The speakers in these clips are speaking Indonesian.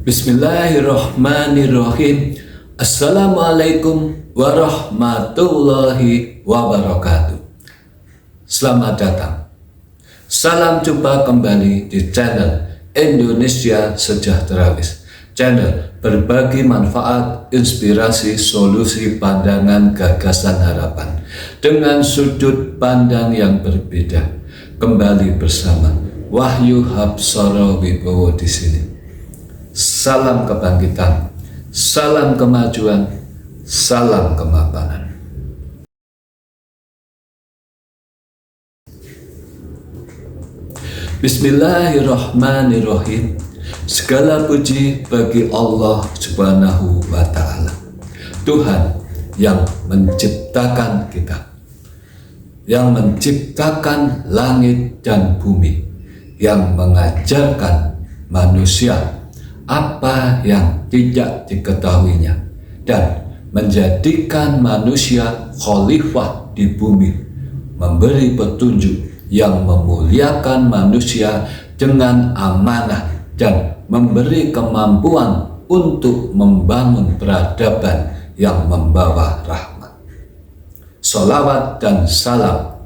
Bismillahirrahmanirrahim. Assalamualaikum warahmatullahi wabarakatuh. Selamat datang. Salam jumpa kembali di channel Indonesia Sejahterawis. Channel berbagi manfaat, inspirasi, solusi, pandangan, gagasan, harapan dengan sudut pandang yang berbeda. Kembali bersama Wahyu Habsara Wibowo di sini. Salam kebangkitan, salam kemajuan, salam kemapanan. Bismillahirrahmanirrahim. Segala puji bagi Allah Subhanahu wa Ta'ala, Tuhan yang menciptakan kita, yang menciptakan langit dan bumi, yang mengajarkan manusia apa yang tidak diketahuinya dan menjadikan manusia khalifah di bumi, memberi petunjuk yang memuliakan manusia dengan amanah dan memberi kemampuan untuk membangun peradaban yang membawa rahmat. Sholawat dan salam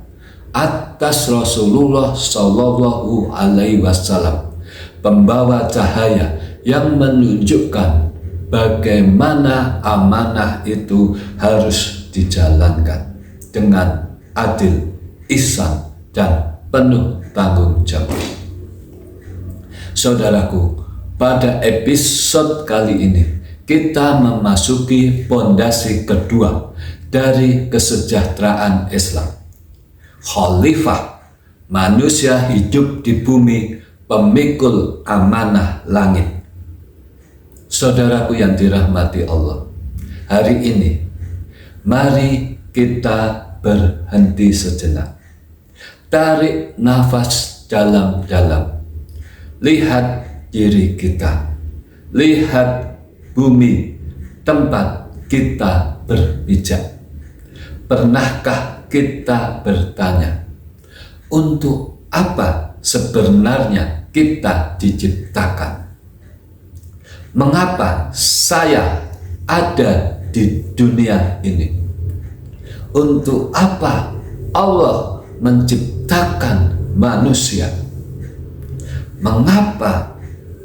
atas Rasulullah Sallallahu Alaihi Wasallam, pembawa cahaya yang menunjukkan bagaimana amanah itu harus dijalankan dengan adil, ihsan, dan penuh tanggung jawab. Saudaraku, pada episode kali ini kita memasuki pondasi kedua dari kesejahteraan Islam. Khalifah, manusia hidup di bumi, pemikul amanah langit. Saudaraku yang dirahmati Allah, hari ini mari kita berhenti sejenak. Tarik nafas dalam-dalam. Lihat diri kita. Lihat bumi tempat kita berpijak. Pernahkah kita bertanya, untuk apa sebenarnya kita diciptakan? Mengapa saya ada di dunia ini? Untuk apa Allah menciptakan manusia? Mengapa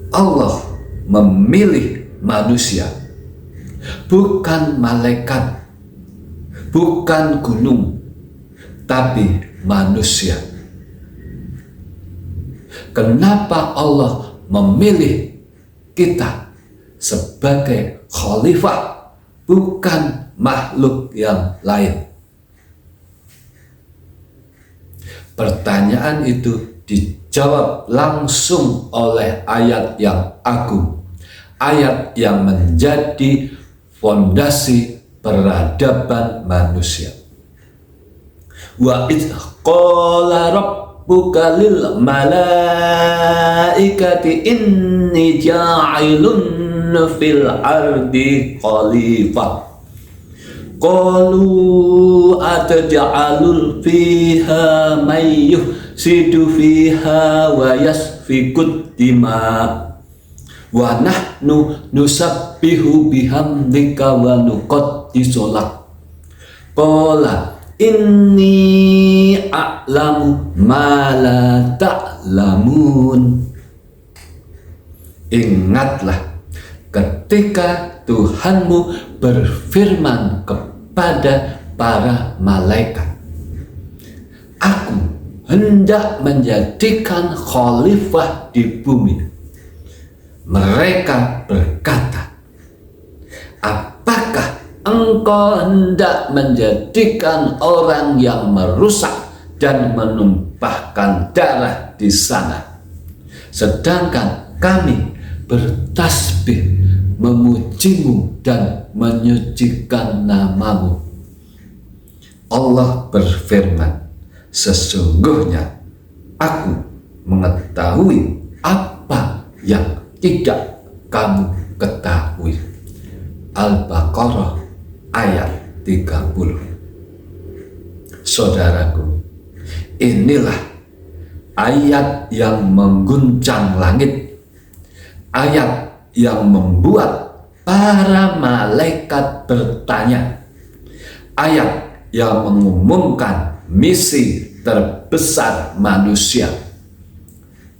Allah memilih manusia? Bukan malaikat, bukan gunung, tapi manusia. Kenapa Allah memilih kita sebagai khalifah, bukan makhluk yang lain? Pertanyaan itu dijawab langsung oleh ayat yang agung, ayat yang menjadi fondasi peradaban manusia. Wa idh qala rabbuka lil malaikati inni ja'ilun fil ardi khalifah. Qalu ataj'alul fiha may yufsidu fiha wa yasfikud dima wa nahnu nusabbihu bihamdika wa nuqaddisu lak. Qala inni a'lamu ma la ta'lamun. Ingatlah ketika Tuhanmu berfirman kepada para malaikat, aku hendak menjadikan khalifah di bumi. Mereka berkata, apakah engkau hendak menjadikan orang yang merusak dan menumpahkan darah di sana, sedangkan kami bertasbih memujimu dan menyucikan namamu? Allah berfirman, sesungguhnya aku mengetahui apa yang tidak kamu ketahui. Al-Baqarah ayat 30. Saudaraku, inilah ayat yang mengguncang langit, ayat yang membuat para malaikat bertanya. Ayat yang mengumumkan misi terbesar manusia.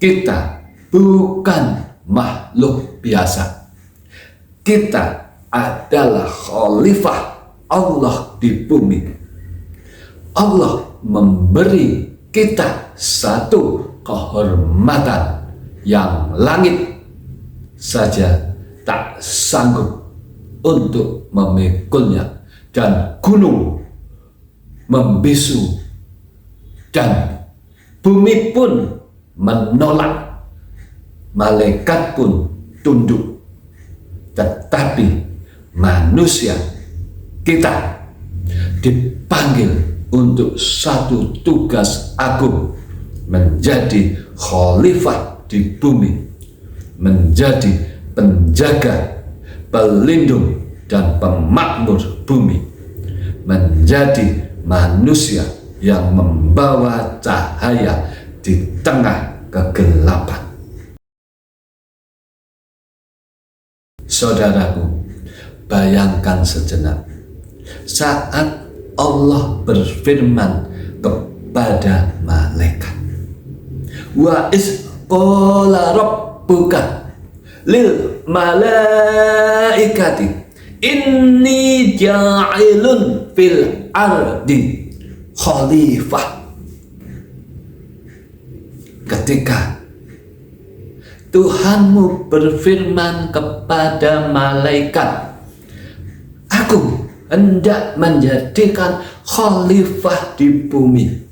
Kita bukan makhluk biasa. Kita adalah khalifah Allah di bumi. Allah memberi kita satu kehormatan yang langit saja tak sanggup untuk memikulnya, dan gunung membisu dan bumi pun menolak, malaikat pun tunduk. Tetapi manusia, kita dipanggil untuk satu tugas agung, menjadi khalifah di bumi, menjadi penjaga, pelindung dan pemakmur bumi, menjadi manusia yang membawa cahaya di tengah kegelapan. Saudaraku, bayangkan sejenak saat Allah berfirman kepada malaikat, wa is qala rabbuka lil malaikati inni ja'ilun fil ardi khalifah. Ketika Tuhanmu berfirman kepada malaikat, aku hendak menjadikan khalifah di bumi.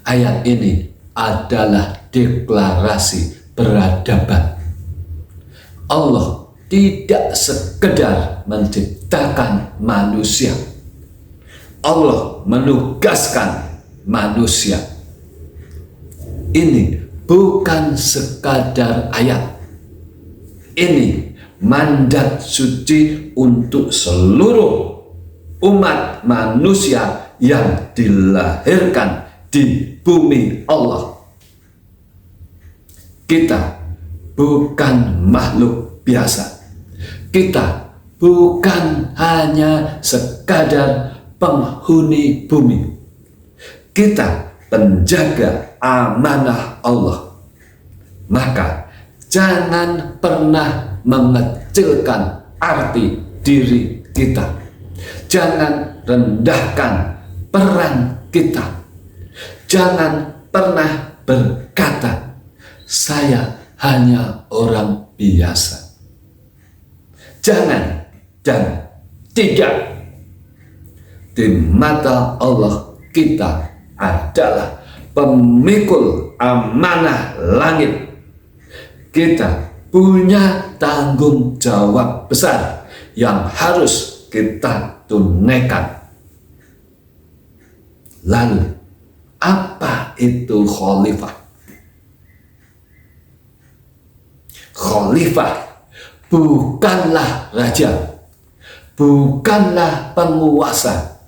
Ayat ini adalah deklarasi peradaban. Allah tidak sekedar menciptakan manusia. Allah menugaskan manusia. Ini bukan sekadar ayat. Ini mandat suci untuk seluruh umat manusia yang dilahirkan di bumi Allah. Kita bukan makhluk biasa. Kita bukan hanya sekadar penghuni bumi. Kita penjaga amanah Allah. Maka jangan pernah mengecilkan arti diri kita. Jangan rendahkan peran kita. Jangan pernah berkata, saya hanya orang biasa. Jangan dan tidak. Di mata Allah kita adalah pemikul amanah langit. Kita punya tanggung jawab besar yang harus kita tunaikan. Lalu, apa itu khalifah? Khalifah bukanlah raja, bukanlah penguasa,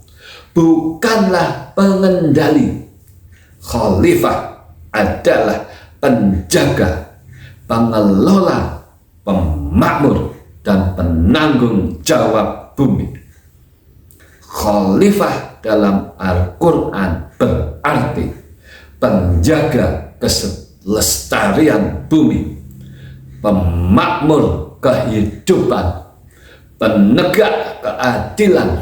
bukanlah pengendali. Khalifah adalah penjaga, pengelola, pemakmur, dan penanggung jawab bumi. Khalifah dalam Al-Quran berarti penjaga kelestarian bumi, pemakmur kehidupan, penegak keadilan,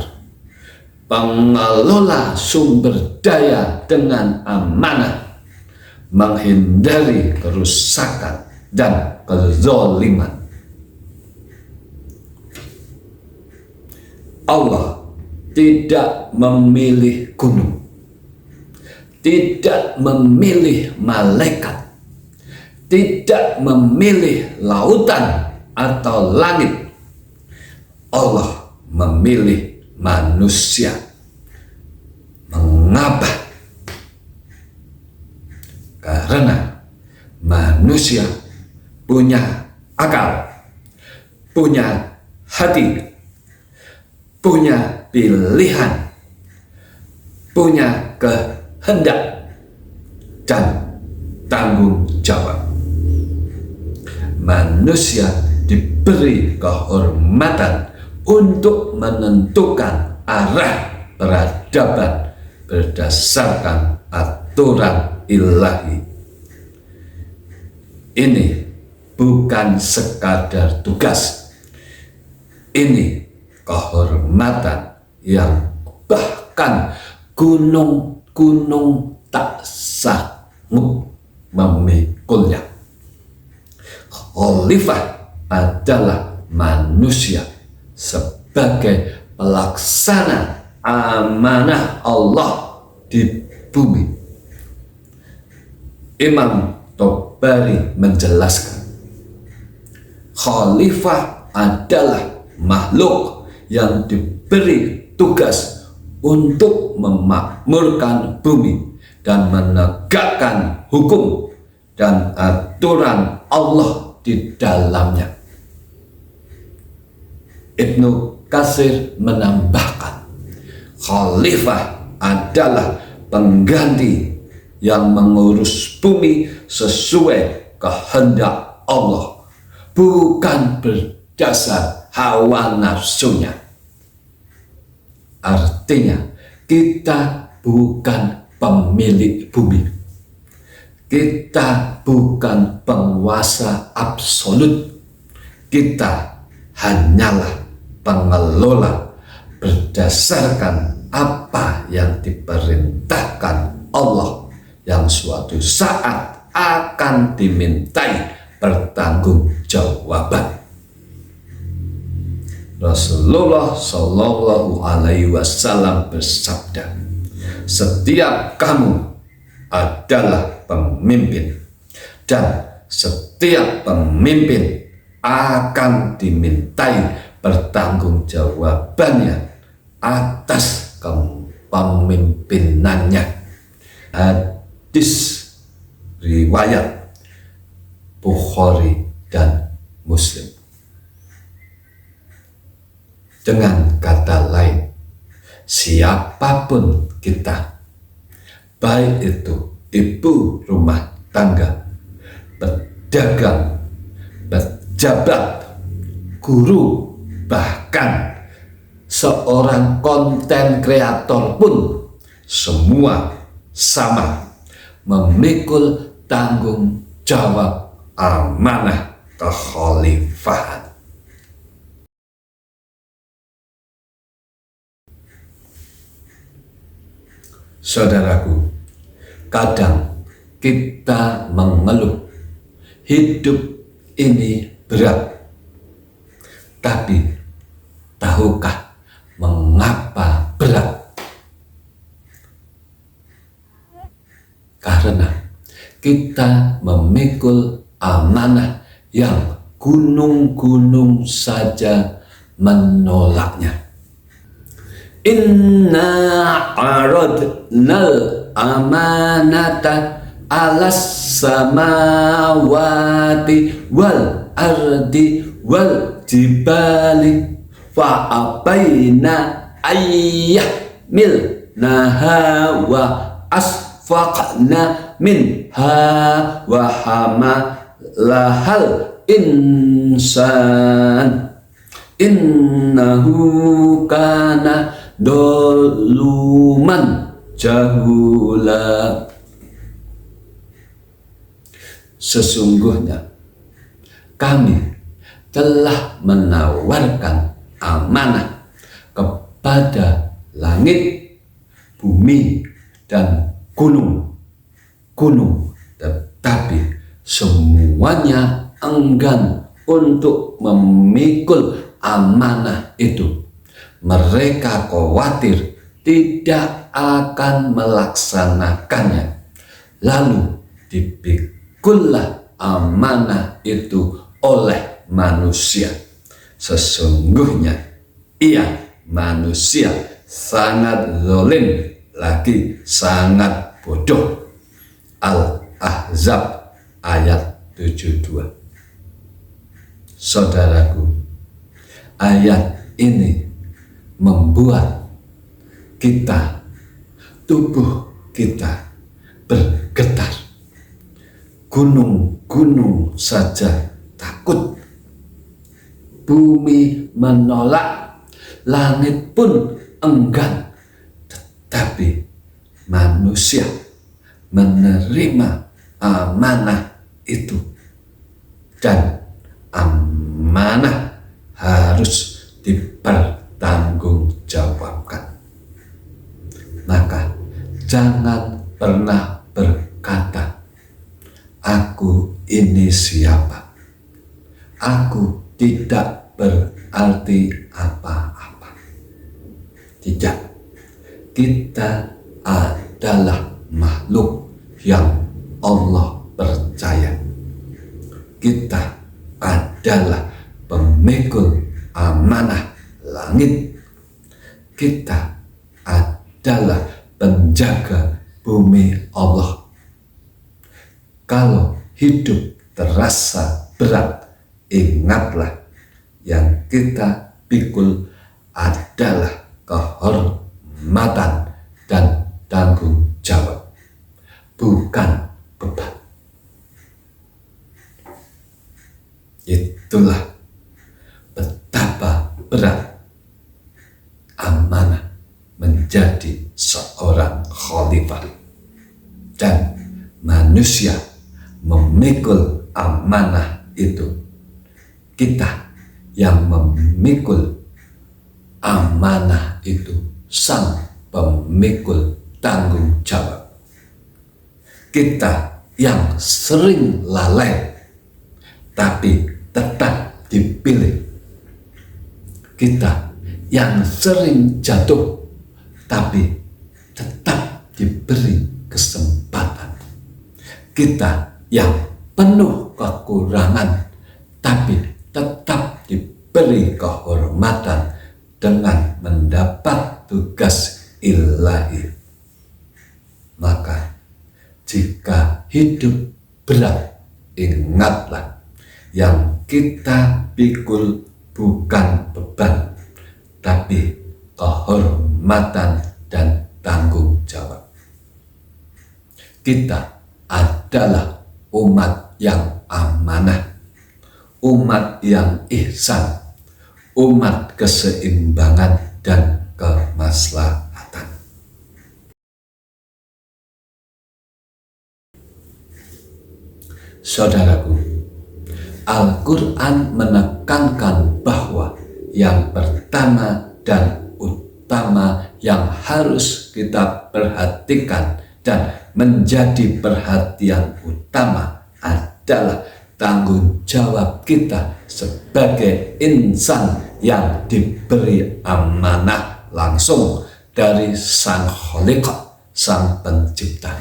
pengelola sumber daya dengan amanah, menghindari kerusakan dan kezaliman. Allah tidak memilih gunung, tidak memilih malaikat, tidak memilih lautan atau langit. Allah memilih manusia. Mengapa? Karena manusia punya akal, punya hati, punya pilihan, punya kehendak, dan tanggung jawab. manusia diberi kehormatan untuk menentukan arah peradaban berdasarkan aturan ilahi. Ini bukan sekadar tugas, ini kehormatan yang bahkan gunung-gunung tak sanggup memikulnya. Khalifah adalah manusia sebagai pelaksana amanah Allah di bumi. Imam Tobari menjelaskan, khalifah adalah makhluk yang diberi tugas untuk memakmurkan bumi dan menegakkan hukum dan aturan Allah di dalamnya. Ibnu Katsir menambahkan, khalifah adalah pengganti yang mengurus bumi sesuai kehendak Allah, bukan berdasar hawa nafsunya. Artinya, kita bukan pemilik bumi. Kita bukan penguasa absolut. Kita hanyalah pengelola berdasarkan apa yang diperintahkan Allah, yang suatu saat akan dimintai pertanggungjawaban. Rasulullah Shallallahu Alaihi Wasallam bersabda, setiap kamu adalah pemimpin, dan setiap pemimpin akan dimintai pertanggungjawabannya atas kepemimpinannya. Hadis riwayat Bukhari dan Muslim. Dengan kata lain, siapapun kita, baik itu ibu rumah tangga, pedagang, pejabat, guru, bahkan seorang konten kreator pun, semua sama memikul tanggung jawab amanah kekhalifahan. Saudaraku, kadang kita mengeluh hidup ini berat. Tapi tahukah mengapa berat? Karena kita memikul amanah yang gunung-gunung saja menolaknya. Inna aradnal amanata alas samawati wal ardi wal jibali fa abaina ayyahmilnaha wa asfaqna minha wa hamalahal insan innahu kana doluman jahula. Sesungguhnya kami telah menawarkan amanah kepada langit, bumi, dan gunung-gunung, tetapi semuanya enggan untuk memikul amanah itu. Mereka khawatir tidak akan melaksanakannya. Lalu dipikullah amanah itu oleh manusia. Sesungguhnya ia manusia sangat zalim, lagi sangat bodoh. Al-Ahzab ayat 72. Saudaraku, ayat ini membuat kita, tubuh kita bergetar. Gunung-gunung saja takut bumi menolak, langit pun enggan, tetapi manusia menerima amanah itu, dan amanah harus dipertanggungjawabkan. Maka jangan pernah berkata, "Aku ini siapa? Aku tidak berarti apa-apa." Tidak. Kita adalah makhluk yang Allah percaya. Kita adalah pemikul amanah langit. Kita adalah penjaga bumi Allah. Kalau hidup terasa berat, ingatlah yang kita pikul adalah kehormatan dan tanggung jawab, bukan beban. Itulah betapa berat amanah menjadi seorang khalifah, dan manusia memikul amanah itu. Kita yang memikul amanah itu, sang pemikul tanggung jawab. Kita yang sering lalai tapi tetap dipilih. Kita yang sering jatuh tapi tetap diberi kesempatan. Kita yang penuh kekurangan tapi tetap diberi kehormatan dengan mendapat tugas ilahi. Maka jika hidup berat, ingatlah yang kita pikul bukan beban, tapi kehormatan dan tanggung jawab. Kita adalah umat yang amanah, umat yang ihsan, umat keseimbangan dan kemaslahatan. Saudaraku, Al-Quran menekankan bahwa yang pertama dan utama yang harus kita perhatikan dan menjadi perhatian utama adalah tanggung jawab kita sebagai insan yang diberi amanah langsung dari Sang Khaliqah, Sang Pencipta.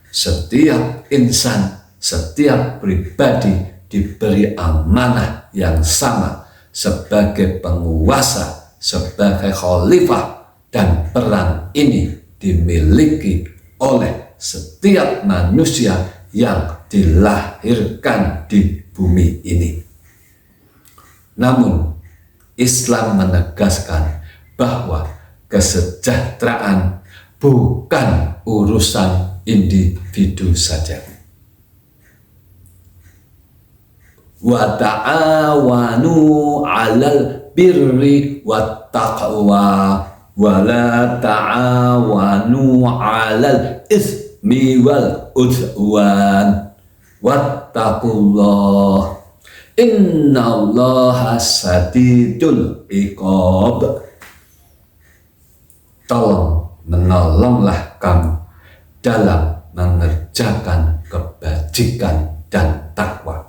Setiap insan, setiap pribadi diberi amanah yang sama sebagai penguasa, sebagai khalifah, dan peran ini dimiliki oleh setiap manusia yang dilahirkan di bumi ini. Namun Islam menegaskan bahwa kesejahteraan bukan urusan individu saja. Wa ta'awanu 'alal birri wat taqwa wa la ta'awanu 'alal ismi wal udwan wattaqullah innallaha sadidul iqab. Tolong menolonglah kamu dalam mengerjakan kebajikan dan takwa,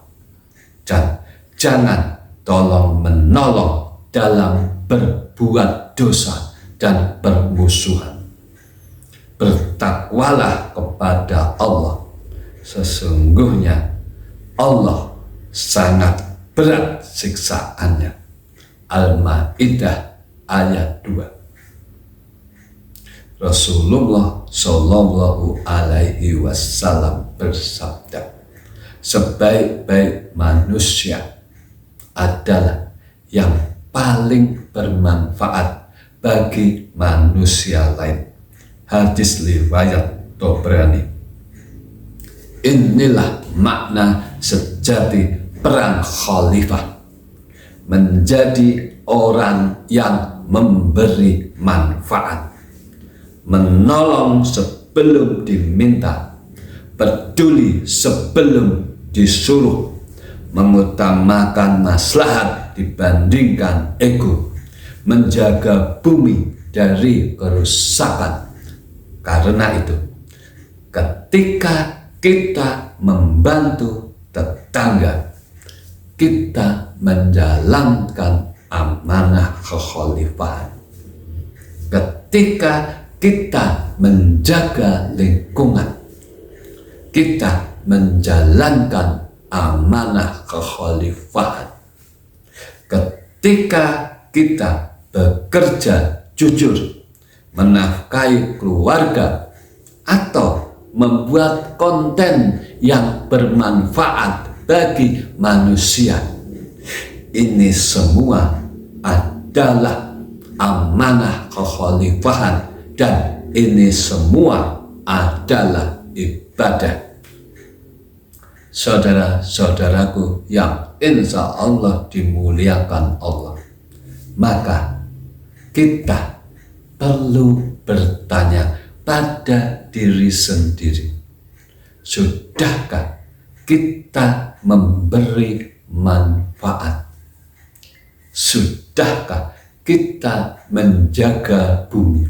dan jangan tolong menolong dalam berbuat dosa dan permusuhan. Bertakwalah kepada Allah, sesungguhnya Allah sangat berat siksaannya. Al-Maidah ayat 2. Rasulullah Shallallahu Alaihi Wasallam bersabda, sebaik-baik manusia adalah yang paling bermanfaat bagi manusia lain. Hadis riwayat Tabrani. Inilah makna sejati peran khalifah. menjadi orang yang memberi manfaat, menolong sebelum diminta, peduli sebelum disuruh, mengutamakan maslahat dibandingkan ego, menjaga bumi dari kerusakan. Karena itu, ketika kita membantu tetangga, kita menjalankan amanah kekhalifahan. Ketika kita menjaga lingkungan, kita menjalankan amanah kekhalifahan. Ketika kita bekerja jujur, menafkahi keluarga, atau membuat konten yang bermanfaat bagi manusia, ini semua adalah amanah kekhalifahan, dan ini semua adalah ibadah. Saudara-saudaraku yang insya Allah dimuliakan Allah, maka kita perlu bertanya pada diri sendiri, sudahkah kita memberi manfaat? Sudahkah kita menjaga bumi?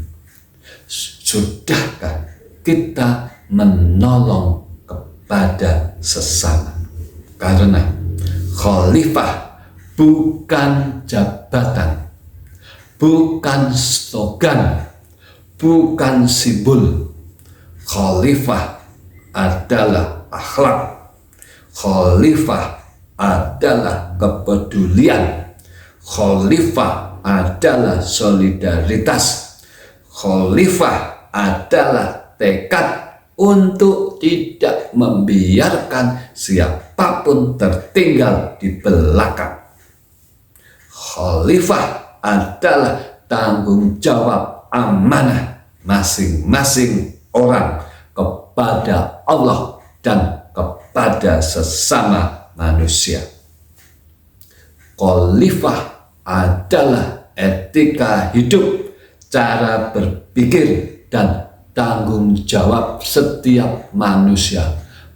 Sudahkah kita menolong kepada sesama? Karena khalifah bukan jabatan, bukan slogan, bukan simbol. Khalifah adalah akhlak. Khalifah adalah kepedulian. Khalifah adalah solidaritas. Khalifah adalah tekad untuk tidak membiarkan siapapun tertinggal di belakang. Khalifah adalah tanggung jawab amanah masing-masing orang kepada Allah dan kepada sesama manusia. Khalifah adalah etika hidup, cara berpikir, dan tanggung jawab setiap manusia,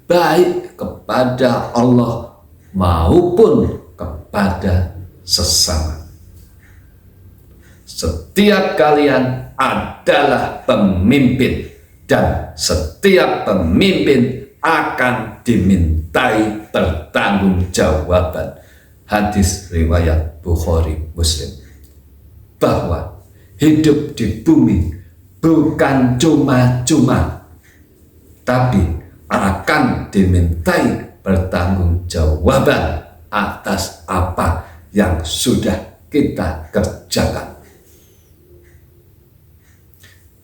baik kepada Allah maupun kepada sesama. Setiap kalian adalah pemimpin, dan setiap pemimpin akan dimintai pertanggungjawaban. Hadis riwayat Bukhari Muslim. Bahwa hidup di bumi bukan cuma-cuma, tapi akan dimintai pertanggungjawaban atas apa yang sudah kita kerjakan.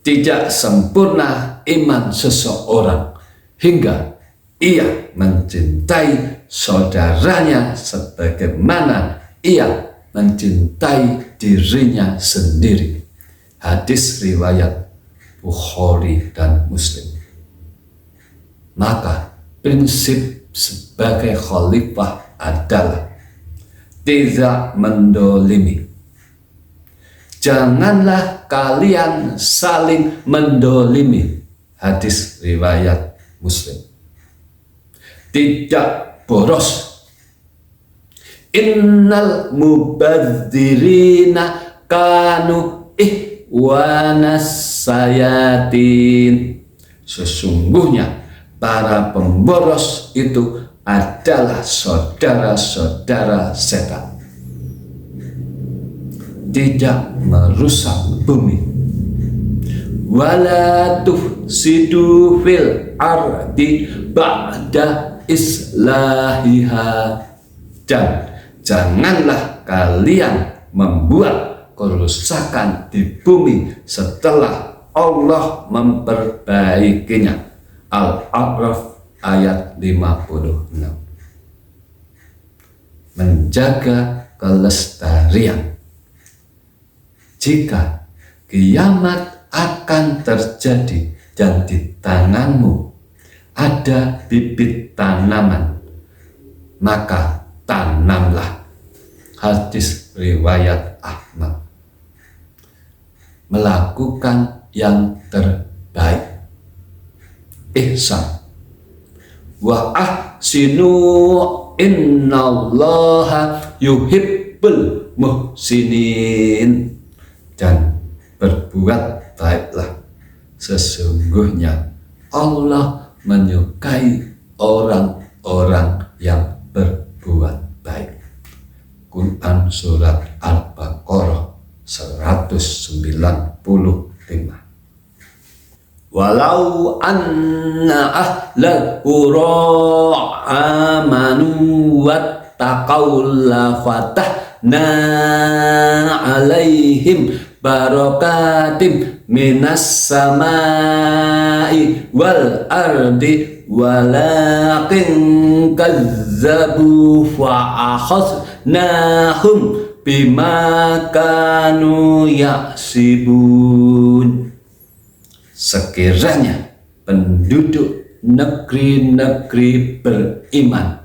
Tidak sempurna iman seseorang hingga ia mencintai saudaranya sebagaimana ia mencintai dirinya sendiri. Hadis riwayat Bukhari dan Muslim. Maka prinsip sebagai khalifah adalah tidak mendolimi. Janganlah kalian saling mendolimi. Hadis riwayat Muslim. Tidak boros. Innal mubadzirina kanu ihwanas sayatin. Sesungguhnya para pemboros itu adalah saudara-saudara setan. Tidak merusak bumi. Wala tufsidu fil ardi ba'da islahiha. Dan janganlah kalian membuat kerusakan di bumi setelah Allah memperbaikinya. Al-A'raf ayat 56. Menjaga kelestarian. Jika kiamat akan terjadi dan di tanganmu ada bibit tanaman, maka tanamlah. Hadis riwayat Ahmad. Melakukan yang terbaik, ihsan. Wa ahsinu innallaha yuhibbul muhsinin. Dan berbuat baiklah, sesungguhnya Allah menyukai orang-orang yang berbuat baik. Quran surat Al-Baqarah 195. Walau anna ahlal qura amanu wattaqaw la fatahna alaihim barakatim minas samai wal ardi walakin kazzabu fa akhadnahum bima kanu yaksibun. Sekiranya penduduk negeri-negeri beriman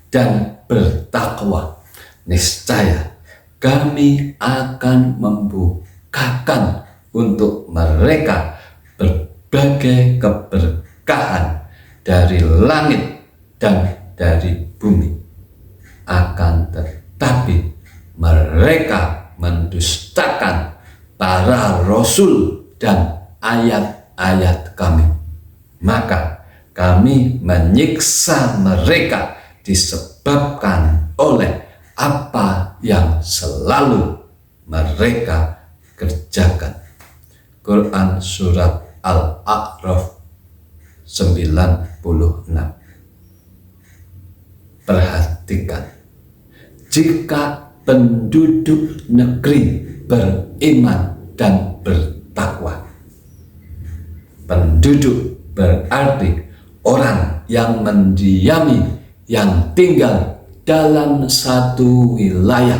dan bertakwa, niscaya kami akan membukakan untuk mereka berbagai keberkahan dari langit dan dari bumi. Akan tetapi mereka mendustakan para rasul dan ayat-ayat kami, maka kami menyiksa mereka disebabkan oleh apa yang selalu mereka kerjakan. Quran surat Al-A'raf 96. Perhatikan, jika penduduk negeri beriman dan bertakwa, penduduk berarti orang yang mendiami, yang tinggal dalam satu wilayah,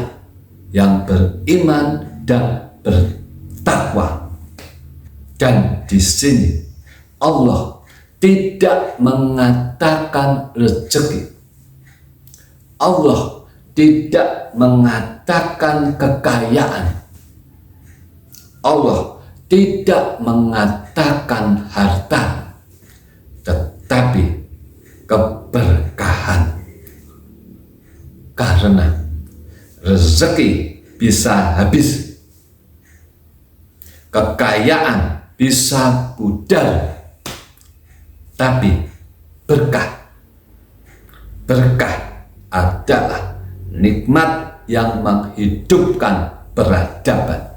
yang beriman dan bertakwa. Dan di sini Allah tidak mengatakan rezeki, Allah tidak mengatakan kekayaan, Allah tidak mengatakan harta, tetapi keberkahan. Karena rezeki bisa habis, kekayaan bisa pudar, tapi berkah adalah nikmat yang menghidupkan peradaban.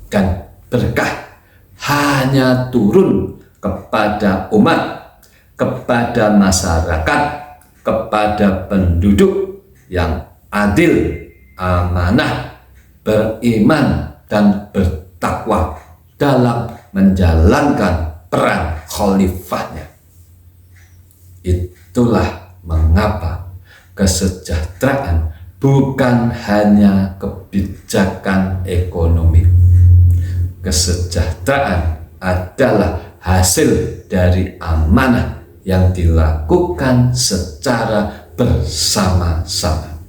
Dan berkah hanya turun kepada umat, kepada masyarakat, kepada penduduk yang adil, amanah, beriman dan bertakwa dalam menjalankan peran khalifahnya. Itulah mengapa kesejahteraan bukan hanya kebijakan ekonomi. Kesejahteraan adalah hasil dari amanah yang dilakukan secara bersama-sama.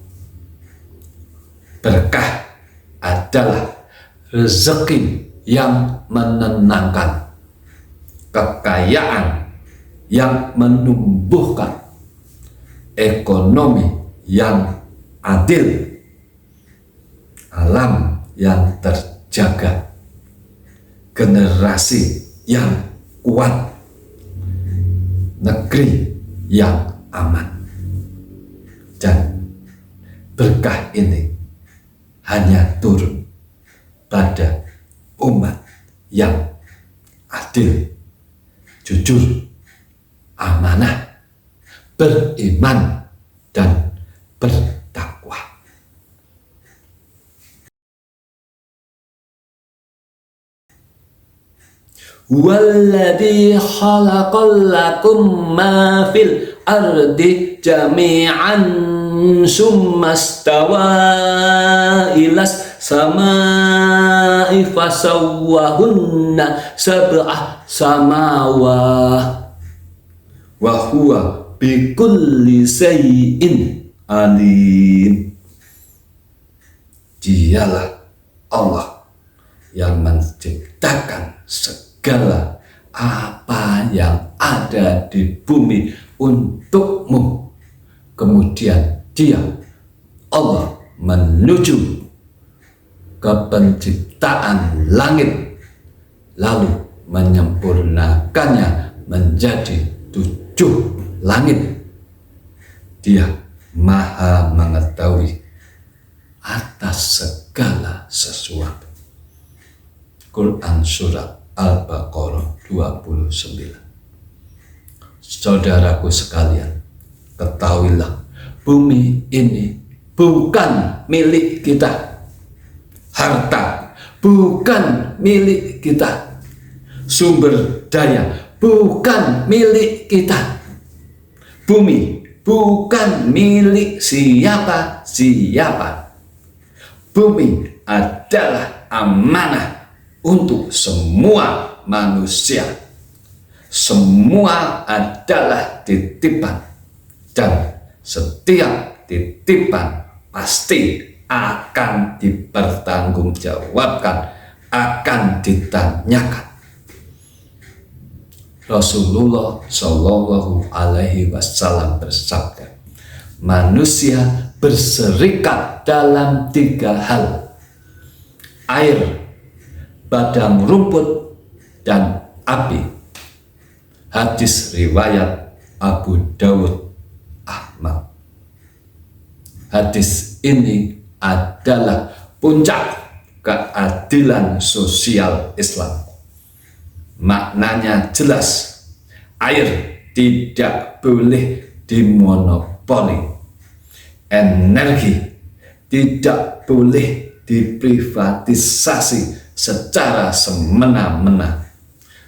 Berkah adalah rezeki yang menenangkan, kekayaan yang menumbuhkan, ekonomi yang adil, alam yang terjaga, generasi yang kuat, negeri yang aman. Dan berkah ini hanya turun pada umat yang adil, jujur, amanah, beriman dan bertakwa. Walladzi khalaqal lakum ma fil ardi jami'an summa stawa ilas samai fasawwahunna sab'ah samawah wa huwa bikulli shay'in alim. Dialah Allah yang menciptakan segala apa yang ada di bumi untukmu. Kemudian Dia, Allah, menuju ke penciptaan langit, lalu menyempurnakannya menjadi 7 langit. Dia Maha mengetahui atas segala sesuatu. Quran Surat Al-Baqarah 29. Saudaraku sekalian, ketahuilah bumi ini bukan milik kita. Harta bukan milik kita. Sumber daya bukan milik kita. Bumi bukan milik siapa-siapa. Bumi adalah amanah untuk semua manusia. Semua adalah titipan, dan setiap titipan pasti akan dipertanggungjawabkan, akan ditanyakan. Rasulullah Shallallahu Alaihi Wasallam bersabda, manusia berserikat dalam 3 hal: air, padang rumput, dan api. Hadis riwayat Abu Dawud, Ahmad. Hadis ini adalah puncak keadilan sosial Islam. Maknanya jelas, air tidak boleh dimonopoli, energi tidak boleh diprivatisasi secara semena-mena,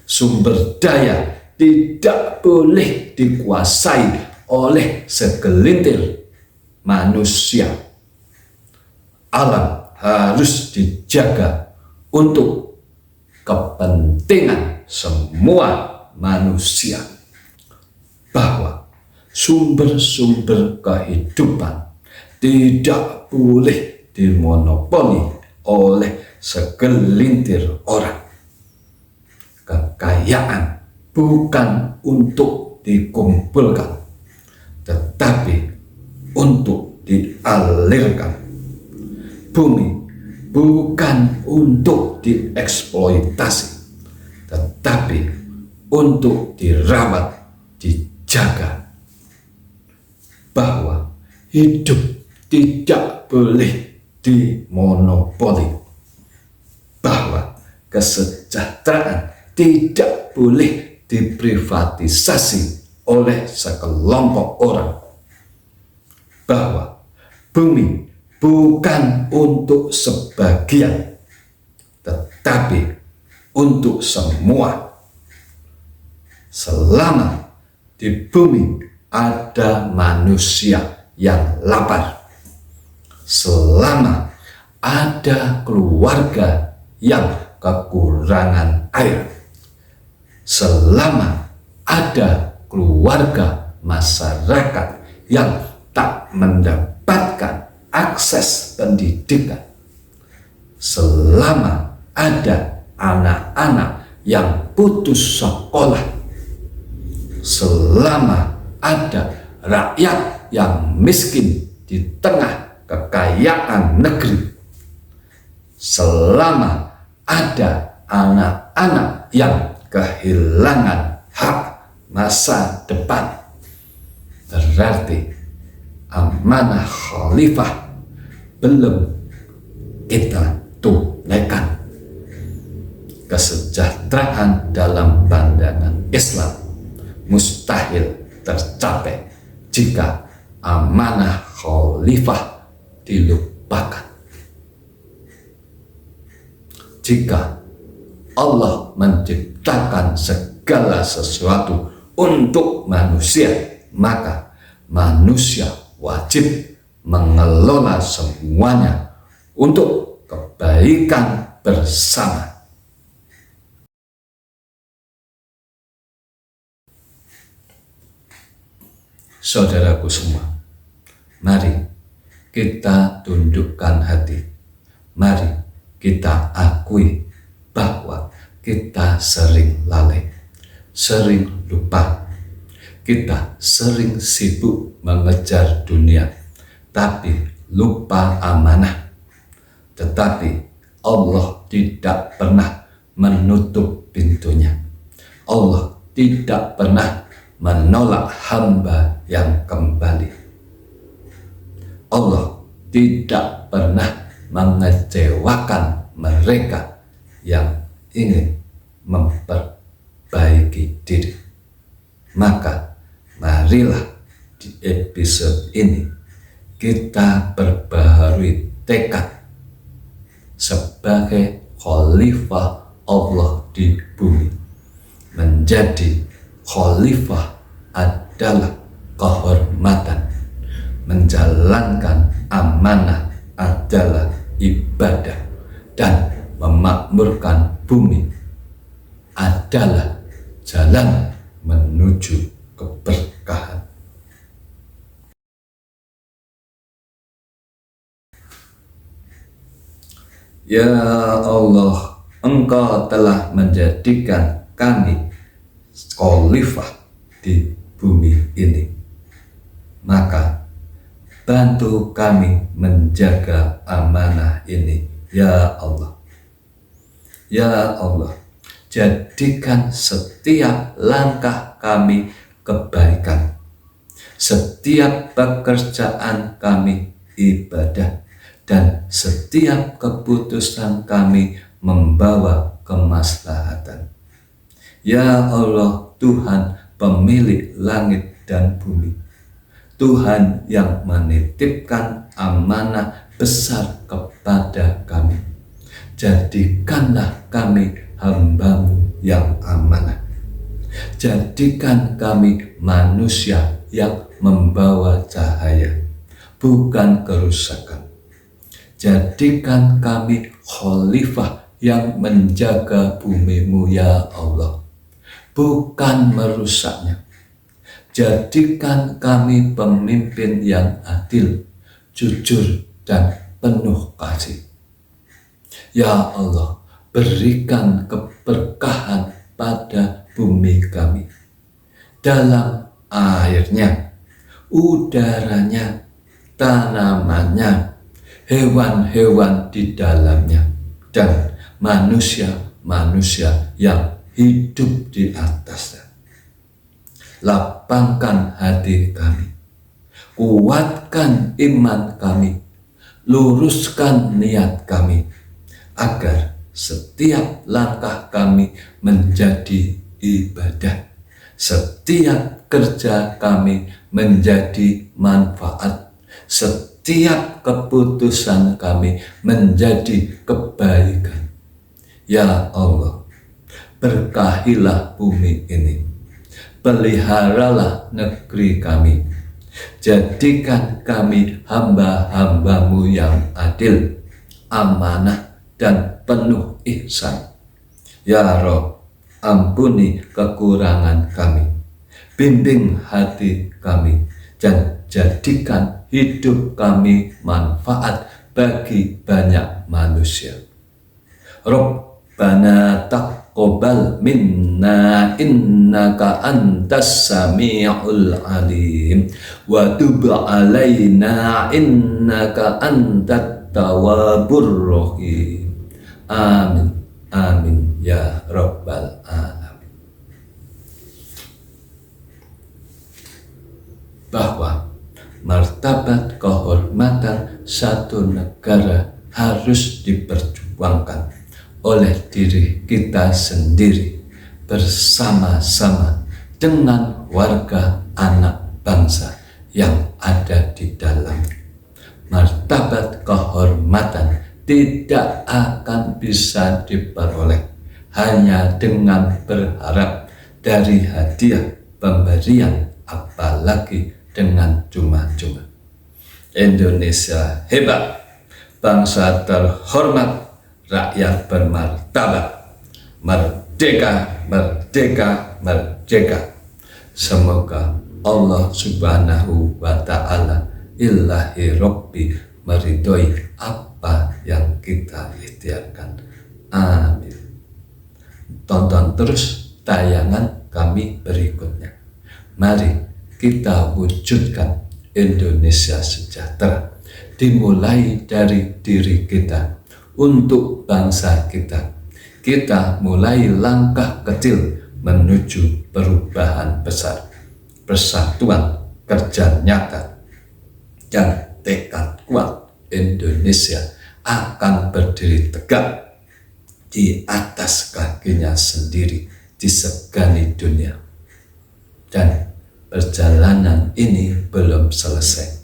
sumber daya tidak boleh dikuasai oleh segelintir manusia. Alam harus dijaga untuk kepentingan semua manusia, bahwa sumber-sumber kehidupan tidak boleh dimonopoli oleh segelintir orang. Kekayaan bukan untuk dikumpulkan, tetapi untuk dialirkan. Bumi bukan untuk dieksploitasi, tetapi untuk dirawat, dijaga. Bahwa hidup tidak boleh dimonopoli, bahwa kesejahteraan tidak boleh diprivatisasi oleh sekelompok orang, bahwa bumi bukan untuk sebagian, tetapi untuk semua. Selama di bumi ada manusia yang lapar, selama ada keluarga yang kekurangan air, selama ada keluarga masyarakat yang tak mendapatkan akses pendidikan, selama ada anak-anak yang putus sekolah, selama ada rakyat yang miskin di tengah kekayaan negeri, selama ada anak-anak yang kehilangan hak masa depan, berarti amanah khalifah belum kita tunaikan. Kesejahteraan dalam pandangan Islam mustahil tercapai jika amanah khalifah dilupakan. Jika Allah menciptakan segala sesuatu untuk manusia, maka manusia wajib mengelola semuanya untuk kebaikan bersama. Saudaraku semua, mari kita tundukkan hati mari kita akui bahwa kita sering lalai, sering lupa. Kita sering sibuk mengejar dunia, tapi lupa amanah. Tetapi Allah tidak pernah menutup pintunya. Allah tidak pernah menolak hamba yang kembali. Allah tidak pernah mengecewakan mereka yang ingin memperbaiki diri. Maka marilah di episode ini kita perbaharui tekad sebagai khalifah Allah di bumi. Menjadi khalifah adalah kehormatan, menjalankan amanah adalah ibadah, dan memakmurkan bumi adalah jalan menuju keberkahan. Ya Allah, Engkau telah menjadikan kami khalifah di bumi ini. Maka bantu kami menjaga amanah ini, ya Allah. Ya Allah, jadikan setiap langkah kami kebaikan, setiap pekerjaan kami ibadah, dan setiap keputusan kami membawa kemaslahatan. Ya Allah, Tuhan pemilik langit dan bumi, Tuhan yang menitipkan amanah besar kepada kami. Jadikanlah kami hamba-Mu yang amanah. Jadikan kami manusia yang membawa cahaya, bukan kerusakan. Jadikan kami khalifah yang menjaga bumi-Mu, ya Allah, bukan merusaknya. Jadikan kami pemimpin yang adil, jujur, dan penuh kasih. Ya Allah, berikan keberkahan pada bumi kami, dalam airnya, udaranya, tanamannya, hewan-hewan di dalamnya, dan manusia-manusia yang hidup di atasnya. Lapangkan hati kami, kuatkan iman kami, luruskan niat kami, agar setiap langkah kami menjadi ibadah, setiap kerja kami menjadi manfaat, setiap keputusan kami menjadi kebaikan. Ya Allah, berkahilah bumi ini, peliharalah negeri kami, jadikan kami hamba-hamba-Mu yang adil, amanah, dan penuh ihsan. Ya Rabb, ampuni kekurangan kami, bimbing hati kami, dan jadikan hidup kami manfaat bagi banyak manusia. Rabbana taqabbal minna innaka antas sami'ul alim wa tub alaina innaka antat tawwabur rahim. Amin, amin, ya Rabbal alamin. Bahwa martabat kehormatan satu negara harus diperjuangkan oleh diri kita sendiri bersama-sama dengan warga anak bangsa yang ada di dalam. Martabat kehormatan tidak akan bisa diperoleh hanya dengan berharap dari hadiah pemberian, apalagi dengan cuma-cuma. Indonesia hebat, bangsa terhormat, rakyat bermartabat, merdeka, merdeka, merdeka. Semoga Allah Subhanahu wa Ta'ala ilahi Rabbi meridhoi apa yang kita ikhtiarkan. Amin. Tonton terus tayangan kami berikutnya. Mari kita wujudkan Indonesia sejahtera, dimulai dari diri kita, untuk bangsa kita. Kita mulai langkah kecil menuju perubahan besar. Persatuan, kerja nyata, dan tekad kuat, Indonesia akan berdiri tegak di atas kakinya sendiri, disegani dunia. Dan perjalanan ini belum selesai.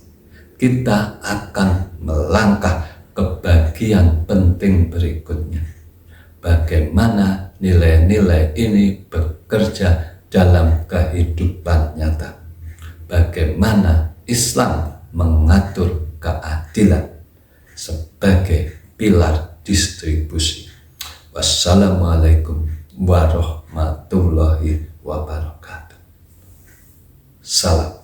Kita akan melangkah ke bagian penting berikutnya. Bagaimana nilai-nilai ini bekerja dalam kehidupan nyata. Bagaimana Islam mengatur keadilan sebagai pilar distribusi. Wassalamualaikum warahmatullahi wabarakatuh. Salam.